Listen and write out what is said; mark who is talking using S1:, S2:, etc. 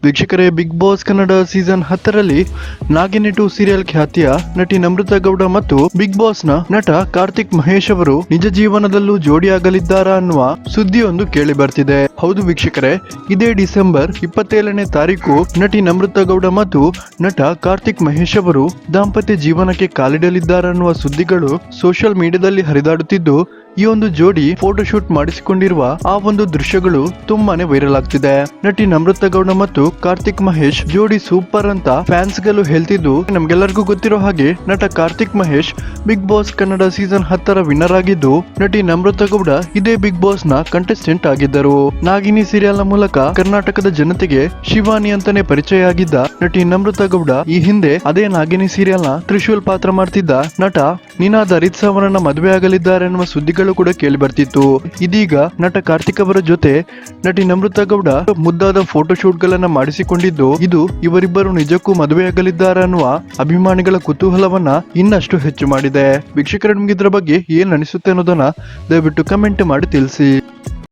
S1: ವೀಕ್ಷಕರೇ, big Boss Kannada season 10ರಲ್ಲಿ ನಾಗಿನಿ 2 serial ಖ್ಯಾತಿಯ ನಟಿ ನಮ್ರತಾ ಗೌಡ ಮತ್ತು ಬಿಗ್ ಬಾಸ್ ನ ನಟ ಕಾರ್ತಿಕ್ ಮಹೇಶ್ ಅವರು ನಿಜ ಜೀವನದಲ್ಲೂ ಜೋಡಿಯಾಗಲಿದ್ದಾರಾ ಅನ್ನುವ ಸುದ್ದಿಯೊಂದು ಕೇಳಿ ಬರ್ತಿದೆ. ಹೌದು ವೀಕ್ಷಕರೇ, ಇದೇ ಡಿಸೆಂಬರ್ 27ನೇ ತಾರೀಕು ನಟಿ ನಮ್ರತಾ ಗೌಡ ಮತ್ತು ನಟ ಕಾರ್ತಿಕ್ ಮಹೇಶ್ ಅವರು ದಾಂಪತ್ಯ ಜೀವನಕ್ಕೆ ಕಾಲಿಡಲಿದ್ದಾರೆ ಅನ್ನುವ ಸುದ್ದಿಗಳು ಸೋಷಿಯಲ್ ಮೀಡಿಯಾದಲ್ಲಿ ಹರಿದಾಡುತ್ತಿದ್ದು, ಈ ಒಂದು ಜೋಡಿ ಫೋಟೋ ಶೂಟ್ ಮಾಡಿಸಿಕೊಂಡಿರುವ ಆ ಒಂದು ದೃಶ್ಯಗಳು ತುಂಬಾನೇ ವೈರಲ್ ಆಗ್ತಿದೆ. ನಟಿ ನಮ್ರತಾ ಗೌಡ ಮತ್ತು ಕಾರ್ತಿಕ್ ಮಹೇಶ್ ಜೋಡಿ ಸೂಪರ್ ಅಂತ ಫ್ಯಾನ್ಸ್ ಗಳು ಹೇಳ್ತಿದ್ದು, ನಮ್ಗೆಲ್ಲರಿಗೂ ಗೊತ್ತಿರೋ ಹಾಗೆ ನಟ Karthik Mahesh Bigg Boss Kannada season 10ರ ವಿನ್ನರ್ ಆಗಿದ್ದು, ನಟಿ ನಮ್ರತಾ ಗೌಡ ಇದೇ ಬಿಗ್ ಬಾಸ್ ನ ಕಂಟೆಸ್ಟೆಂಟ್ ಆಗಿದ್ದರು. ನಾಗಿನಿ ಸೀರಿಯಲ್ ನ ಮೂಲಕ ಕರ್ನಾಟಕದ ಜನತೆಗೆ ಶಿವಾನಿ ಅಂತಾನೆ ಪರಿಚಯ ಆಗಿದ್ದ ನಟಿ ನಮ್ರತಾ ಗೌಡ ಈ ಹಿಂದೆ ಅದೇ ನಾಗಿನಿ ಸೀರಿಯಲ್ ನ ತ್ರಿಶೂಲ್ ಪಾತ್ರ ಮಾಡ್ತಿದ್ದ ನಟ ನಿನಾದ್ ಹರಿತ್ ಅವರನ್ನ ಮದುವೆ ಆಗಲಿದ್ದಾರೆ ಎನ್ನುವ ಸುದ್ದಿಗಳು ಕೂಡ ಕೇಳಿ ಬರ್ತಿತ್ತು. ಇದೀಗ ನಟ ಕಾರ್ತಿಕ್ ಅವರ ಜೊತೆ ನಟಿ ನಮ್ರತಾ ಗೌಡ ಮುದ್ದಾದ ಫೋಟೋ ಶೂಟ್ ಗಳನ್ನ ಮಾಡಿಸಿಕೊಂಡಿದ್ದು, ಇದು ಇವರಿಬ್ಬರು ನಿಜಕ್ಕೂ ಮದುವೆಯಾಗಲಿದ್ದಾರೆ ಅನ್ನುವ ಅಭಿಮಾನಿಗಳ ಕುತೂಹಲವನ್ನ ಇನ್ನಷ್ಟು ಹೆಚ್ಚು ಮಾಡಿದೆ. ವೀಕ್ಷಕರು, ನಿಮ್ಗೆ ಇದ್ರ ಬಗ್ಗೆ ಏನ್ ಅನಿಸುತ್ತೆ ಅನ್ನೋದನ್ನ ದಯವಿಟ್ಟು ಕಮೆಂಟ್ ಮಾಡಿ ತಿಳಿಸಿ.